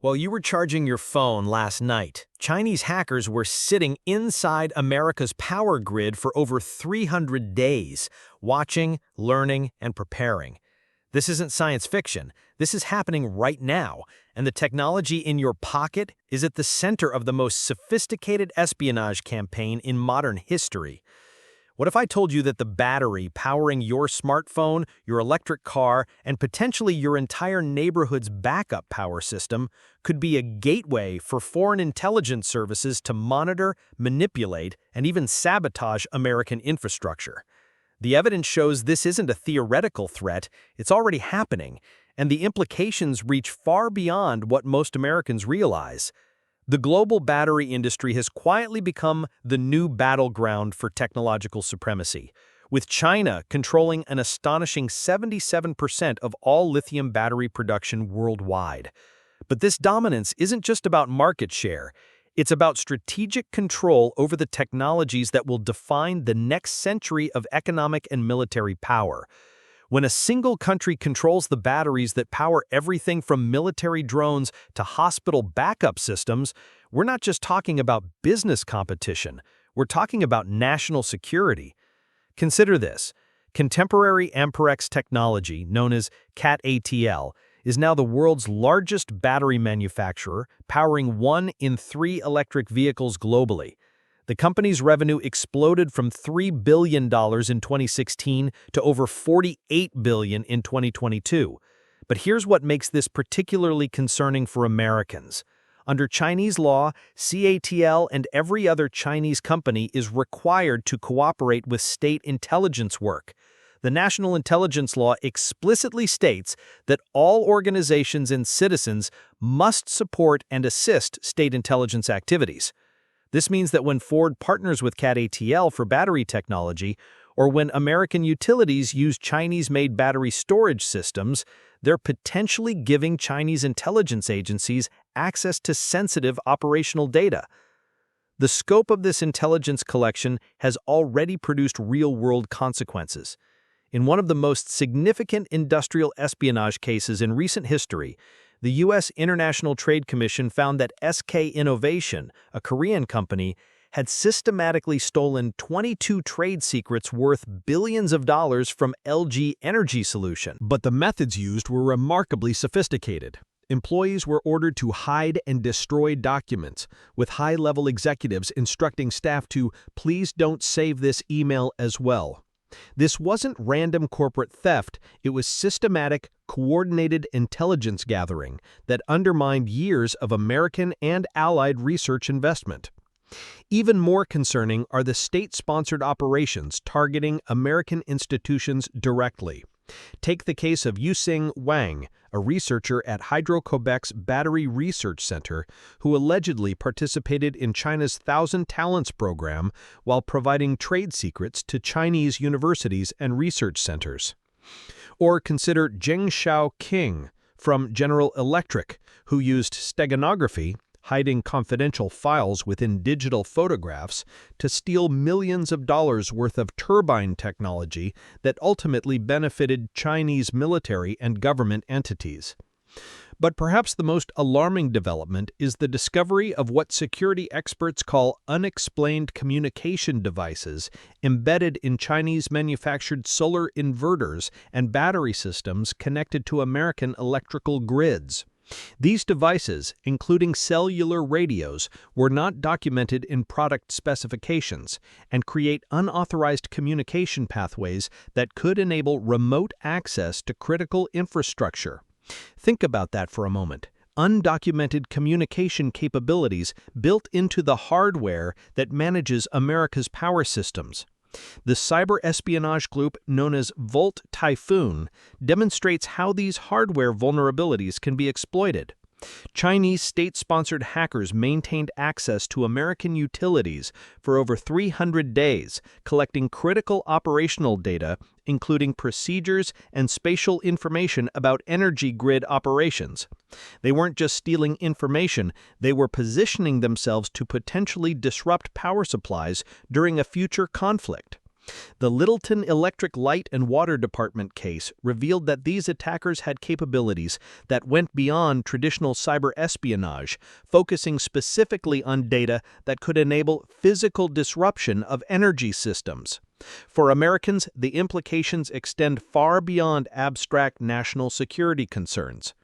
While you were charging your phone last night, Chinese hackers were sitting inside America's power grid for over 300 days, watching, learning, and preparing. This isn't science fiction. This is happening right now, and the technology in your pocket is at the center of the most sophisticated espionage campaign in modern history. What if I told you that the battery powering your smartphone, your electric car, and potentially your entire neighborhood's backup power system could be a gateway for foreign intelligence services to monitor, manipulate, and even sabotage American infrastructure? The evidence shows this isn't a theoretical threat, it's already happening, and the implications reach far beyond what most Americans realize. The global battery industry has quietly become the new battleground for technological supremacy, with China controlling an astonishing 77% of all lithium battery production worldwide. But this dominance isn't just about market share, it's about strategic control over the technologies that will define the next century of economic and military power. When a single country controls the batteries that power everything from military drones to hospital backup systems, we're not just talking about business competition, we're talking about national security. Consider this. Contemporary Amperex technology, known as CAT-ATL, is now the world's largest battery manufacturer, powering 1 in 3 electric vehicles globally. The company's revenue exploded from $3 billion in 2016 to over $48 billion in 2022. But here's what makes this particularly concerning for Americans. Under Chinese law, CATL and every other Chinese company is required to cooperate with state intelligence work. The National Intelligence Law explicitly states that all organizations and citizens must support and assist state intelligence activities. This means that when Ford partners with CAT-ATL for battery technology, or when American utilities use Chinese-made battery storage systems, they're potentially giving Chinese intelligence agencies access to sensitive operational data. The scope of this intelligence collection has already produced real-world consequences. In one of the most significant industrial espionage cases in recent history, the U.S. International Trade Commission found that SK Innovation, a Korean company, had systematically stolen 22 trade secrets worth billions of dollars from LG Energy Solution. But the methods used were remarkably sophisticated. Employees were ordered to hide and destroy documents, with high-level executives instructing staff to please don't save this email as well. This wasn't random corporate theft, it was systematic, coordinated intelligence gathering that undermined years of American and allied research investment. Even more concerning are the state-sponsored operations targeting American institutions directly. Take the case of Yusing Wang, a researcher at Hydro-Quebec's Battery Research Center, who allegedly participated in China's Thousand Talents program while providing trade secrets to Chinese universities and research centers. Or consider Zheng Xiaoqing from General Electric, who used steganography, hiding confidential files within digital photographs, to steal millions of dollars worth of turbine technology that ultimately benefited Chinese military and government entities. But perhaps the most alarming development is the discovery of what security experts call unexplained communication devices embedded in Chinese-manufactured solar inverters and battery systems connected to American electrical grids. These devices, including cellular radios, were not documented in product specifications and create unauthorized communication pathways that could enable remote access to critical infrastructure. Think about that for a moment. Undocumented communication capabilities built into the hardware that manages America's power systems. The cyber espionage group known as Volt Typhoon demonstrates how these hardware vulnerabilities can be exploited. Chinese state-sponsored hackers maintained access to American utilities for over 300 days, collecting critical operational data, including procedures and spatial information about energy grid operations. They weren't just stealing information, they were positioning themselves to potentially disrupt power supplies during a future conflict. The Littleton Electric Light and Water Department case revealed that these attackers had capabilities that went beyond traditional cyber espionage, focusing specifically on data that could enable physical disruption of energy systems. For Americans, the implications extend far beyond abstract national security concerns.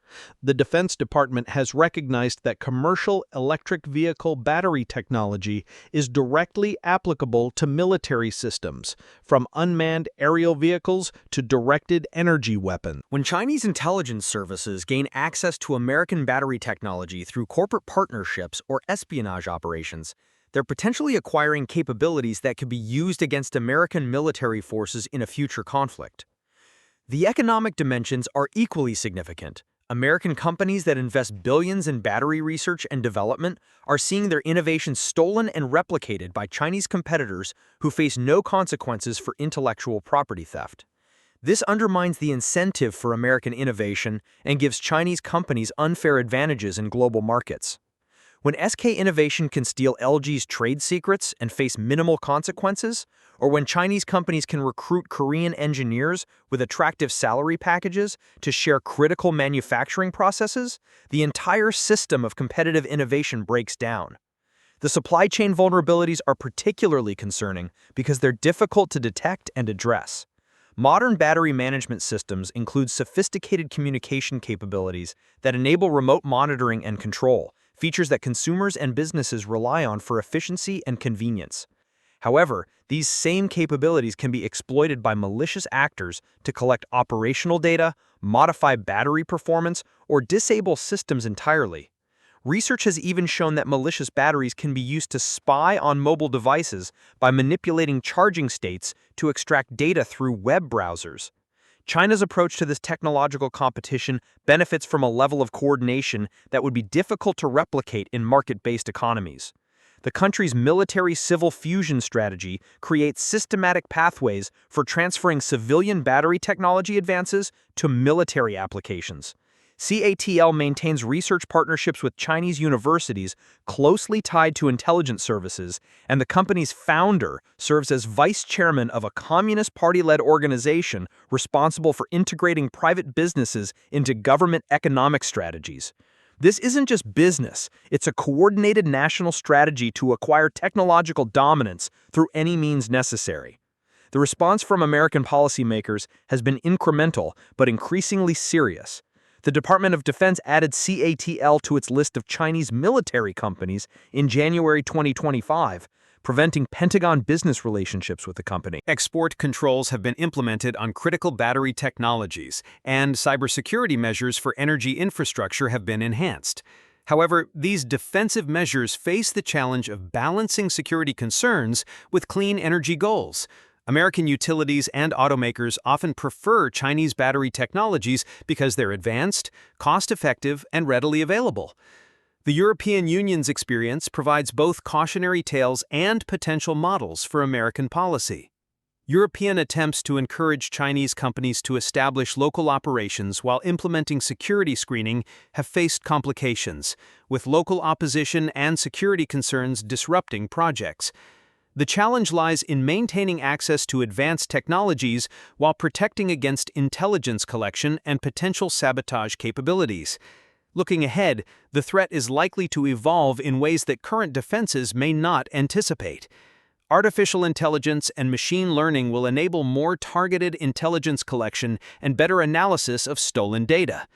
The Defense Department has recognized that commercial electric vehicle battery technology is directly applicable to military systems, from unmanned aerial vehicles to directed energy weapons. When Chinese intelligence services gain access to American battery technology through corporate partnerships or espionage operations, they're potentially acquiring capabilities that could be used against American military forces in a future conflict. The economic dimensions are equally significant. American companies that invest billions in battery research and development are seeing their innovations stolen and replicated by Chinese competitors who face no consequences for intellectual property theft. This undermines the incentive for American innovation and gives Chinese companies unfair advantages in global markets. When SK Innovation can steal LG's trade secrets and face minimal consequences, or when Chinese companies can recruit Korean engineers with attractive salary packages to share critical manufacturing processes, the entire system of competitive innovation breaks down. The supply chain vulnerabilities are particularly concerning because they're difficult to detect and address. Modern battery management systems include sophisticated communication capabilities that enable remote monitoring and control, features that consumers and businesses rely on for efficiency and convenience. However, these same capabilities can be exploited by malicious actors to collect operational data, modify battery performance, or disable systems entirely. Research has even shown that malicious batteries can be used to spy on mobile devices by manipulating charging states to extract data through web browsers. China's approach to this technological competition benefits from a level of coordination that would be difficult to replicate in market-based economies. The country's military-civil fusion strategy creates systematic pathways for transferring civilian battery technology advances to military applications. CATL maintains research partnerships with Chinese universities closely tied to intelligence services, and the company's founder serves as vice chairman of a Communist Party-led organization responsible for integrating private businesses into government economic strategies. This isn't just business, it's a coordinated national strategy to acquire technological dominance through any means necessary. The response from American policymakers has been incremental but increasingly serious. The Department of Defense added CATL to its list of Chinese military companies in January 2025, preventing Pentagon business relationships with the company. Export controls have been implemented on critical battery technologies, and cybersecurity measures for energy infrastructure have been enhanced. However, these defensive measures face the challenge of balancing security concerns with clean energy goals. American utilities and automakers often prefer Chinese battery technologies because they're advanced, cost-effective, and readily available. The European Union's experience provides both cautionary tales and potential models for American policy. European attempts to encourage Chinese companies to establish local operations while implementing security screening have faced complications, with local opposition and security concerns disrupting projects. The challenge lies in maintaining access to advanced technologies while protecting against intelligence collection and potential sabotage capabilities. Looking ahead, the threat is likely to evolve in ways that current defenses may not anticipate. Artificial intelligence and machine learning will enable more targeted intelligence collection and better analysis of stolen data.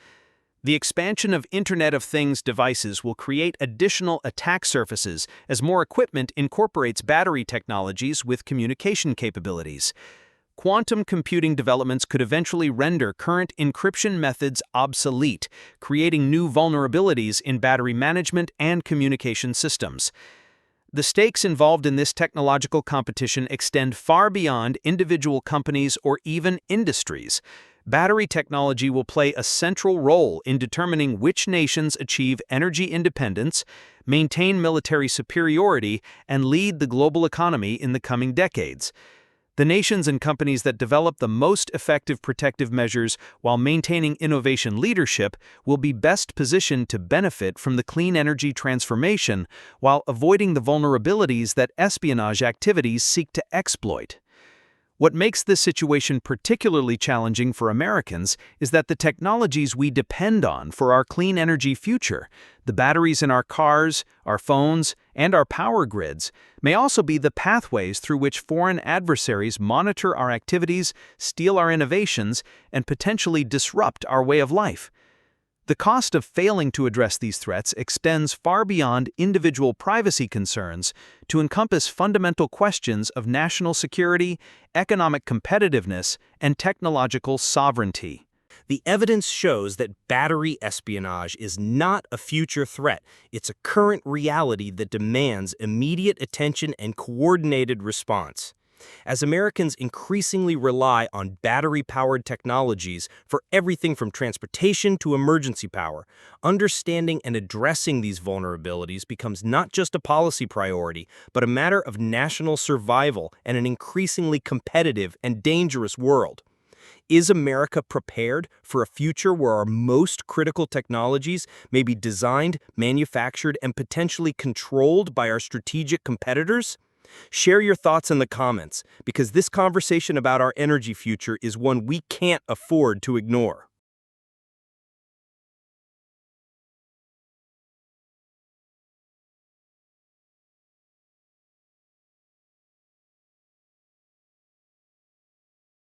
The expansion of Internet of Things devices will create additional attack surfaces as more equipment incorporates battery technologies with communication capabilities. Quantum computing developments could eventually render current encryption methods obsolete, creating new vulnerabilities in battery management and communication systems. The stakes involved in this technological competition extend far beyond individual companies or even industries. Battery technology will play a central role in determining which nations achieve energy independence, maintain military superiority, and lead the global economy in the coming decades. The nations and companies that develop the most effective protective measures while maintaining innovation leadership will be best positioned to benefit from the clean energy transformation while avoiding the vulnerabilities that espionage activities seek to exploit. What makes this situation particularly challenging for Americans is that the technologies we depend on for our clean energy future, the batteries in our cars, our phones, and our power grids, may also be the pathways through which foreign adversaries monitor our activities, steal our innovations, and potentially disrupt our way of life. The cost of failing to address these threats extends far beyond individual privacy concerns to encompass fundamental questions of national security, economic competitiveness, and technological sovereignty. The evidence shows that battery espionage is not a future threat. It's a current reality that demands immediate attention and coordinated response. As Americans increasingly rely on battery-powered technologies for everything from transportation to emergency power, understanding and addressing these vulnerabilities becomes not just a policy priority, but a matter of national survival and an increasingly competitive and dangerous world. Is America prepared for a future where our most critical technologies may be designed, manufactured, and potentially controlled by our strategic competitors? Share your thoughts in the comments, because this conversation about our energy future is one we can't afford to ignore.